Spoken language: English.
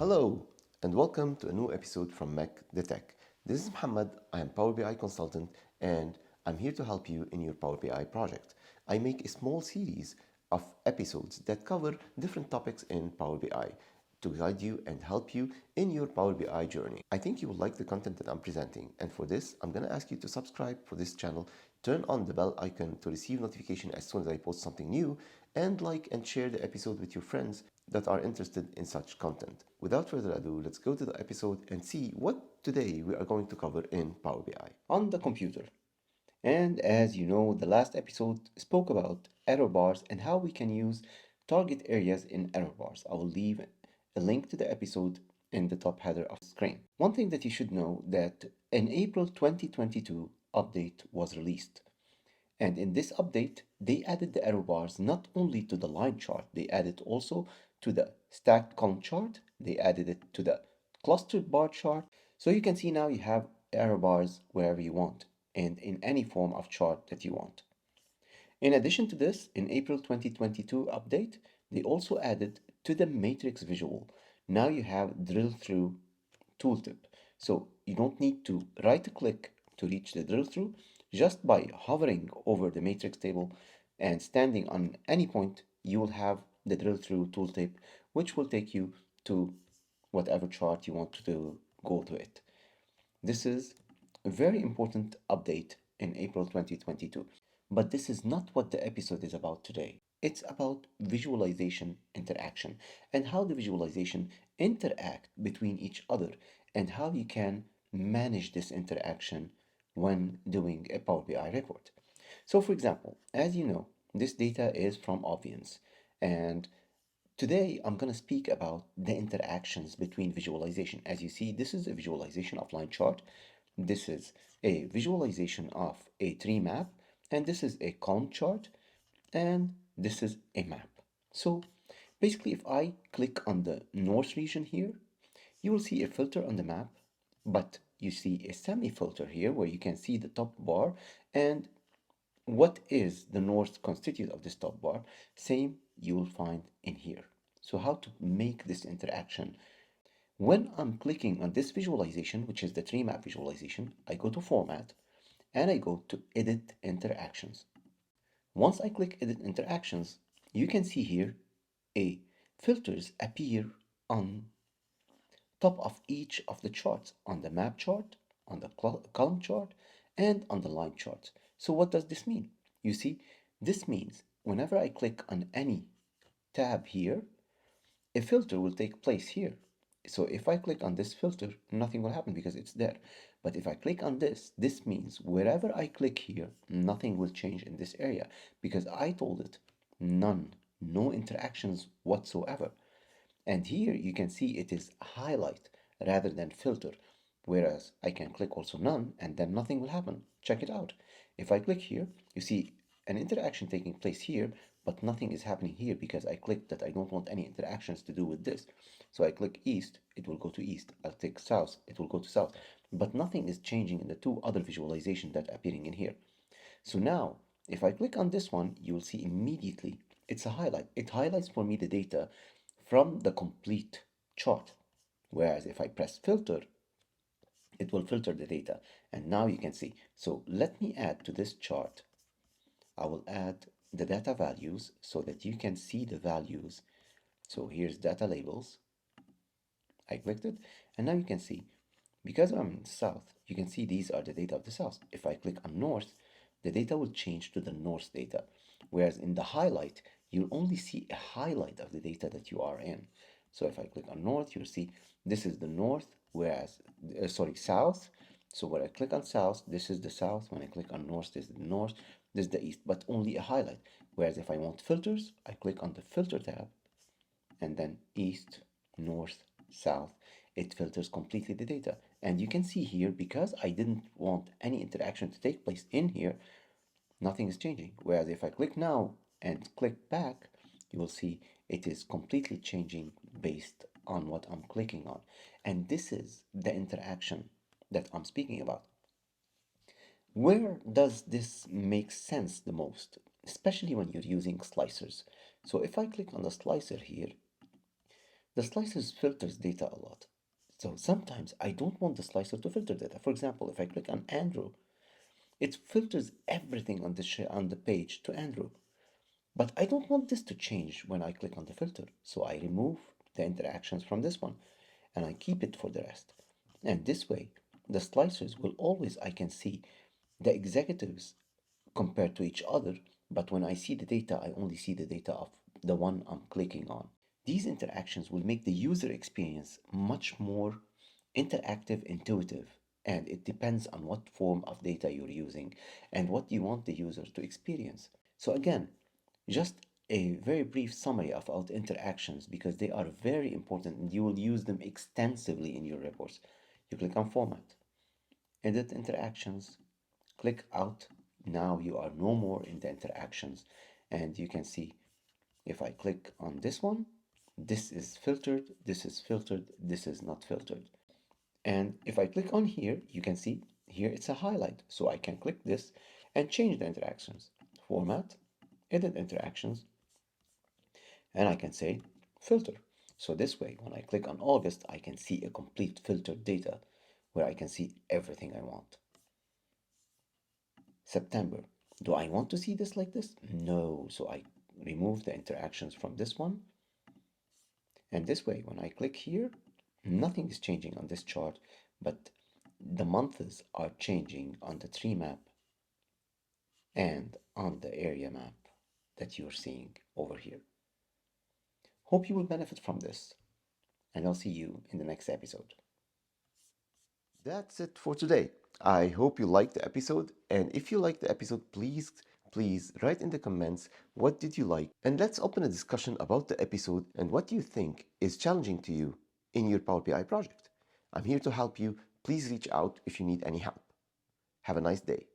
Hello and welcome to a new episode from Mac the Tech. This is Muhammad. I am Power BI consultant and I'm here to help you in your Power BI project. I make a small series of episodes that cover different topics in Power BI to guide you and help you in your Power BI journey. I think you will like the content that I'm presenting, and for this, I'm going to ask you to subscribe for this channel, turn on the bell icon to receive notification as soon as I post something new, and like and share the episode with your friends that are interested in such content. Without further ado, let's go to the episode and see what today we are going to cover in Power BI. On the computer. And as you know, the last episode spoke about error bars and how we can use target areas in error bars. I will leave a link to the episode in the top header of the screen. One thing that you should know that in April 2022 update was released. And in this update, they added the error bars not only to the line chart, they added also to the stacked column chart, they added it to the clustered bar chart. So you can see now you have error bars wherever you want and in any form of chart that you want. In addition to this, in April 2022 update, they also added to the matrix visual. Now you have drill through tooltip. So you don't need to right click to reach the drill through. Just by hovering over the matrix table and standing on any point, you will have the drill through tooltip, which will take you to whatever chart you want to go to it. This is a very important update in April 2022. But this is not what the episode is about today. It's about visualization interaction and how the visualization interact between each other and how you can manage this interaction when doing a Power BI report. So for example, as you know, this data is from Obvious, and today I'm going to speak about the interactions between visualization. As you see, this is a visualization of line chart. This is a visualization of a tree map, and this is a column chart, and this is a map. So basically, if I click on the north region here, you will see a filter on the map, but you see a semi-filter here where you can see the top bar and what is the north constitute of this top bar. Same you will find in here. So how to make this interaction? When I'm clicking on this visualization, which is the tree map visualization, I go to Format and I go to Edit Interactions. Once I click Edit Interactions, you can see here a filters appear on top of each of the charts, on the map chart, on the column chart, and on the line chart. So what does this mean? You see, this means whenever I click on any tab here, a filter will take place here. So if I click on this filter, nothing will happen because it's there. But if I click on this, this means wherever I click here, nothing will change in this area because I told it none, no interactions whatsoever. And here you can see it is highlight rather than filter, whereas I can click also none and then nothing will happen. Check it out. If I click here, you see an interaction taking place here, but nothing is happening here because I clicked that I don't want any interactions to do with this. So I click east, it will go to east. I'll click south, it will go to south. But nothing is changing in the two other visualizations that are appearing in here. So now, if I click on this one, you will see immediately it's a highlight. It highlights for me the data from the complete chart. Whereas if I press filter, it will filter the data. And now you can see. So let me add to this chart. I will add the data values so that you can see the values. So here's data labels. I clicked it. And now you can see, because I'm in south, you can see these are the data of the south. If I click on north, the data will change to the north data. Whereas in the highlight, you'll only see a highlight of the data that you are in. So if I click on north, you'll see this is the north, whereas, south. So when I click on south, this is the south. When I click on north, this is the north. This is the east, but only a highlight. Whereas if I want filters, I click on the filter tab and then east, north, south. It filters completely the data. And you can see here, because I didn't want any interaction to take place in here, nothing is changing. Whereas if I click now and click back, you will see it is completely changing based on what I'm clicking on. And this is the interaction that I'm speaking about. Where does this make sense the most? Especially when you're using slicers. So if I click on the slicer here, The slicer filters data a lot. So sometimes I don't want the slicer to filter data. For example, if I click on Andrew, it filters everything on the page to Andrew. But I don't want this to change when I click on the filter. So I remove the interactions from this one and I keep it for the rest. And this way, the slicers will always, I can see the executives compared to each other, but when I see the data, I only see the data of the one I'm clicking on. These interactions will make the user experience much more interactive, intuitive, and it depends on what form of data you're using and what you want the user to experience. So again, just a very brief summary of our interactions because they are very important and you will use them extensively in your reports. You click on Format, Edit Interactions, click Out. Now you are no more in the interactions, and you can see if I click on this one, this is filtered, this is filtered, this is not filtered. And if I click on here, you can see here it's a highlight. So I can click this and change the interactions. Format, Edit Interactions, and I can say filter. So this way, when I click on August, I can see a complete filtered data where I can see everything I want. September. Do I want to see this like this? No. So I remove the interactions from this one. And this way, when I click here, nothing is changing on this chart, but the months are changing on the tree map and on the area map that you're seeing over here. Hope you will benefit from this, and I'll see you in the next episode. That's it for today. I hope you liked the episode, and if you liked the episode, please write in the comments what did you like, and let's open a discussion about the episode and what you think is challenging to you in your Power BI project. I'm here to help you. Please reach out if you need any help. Have a nice day.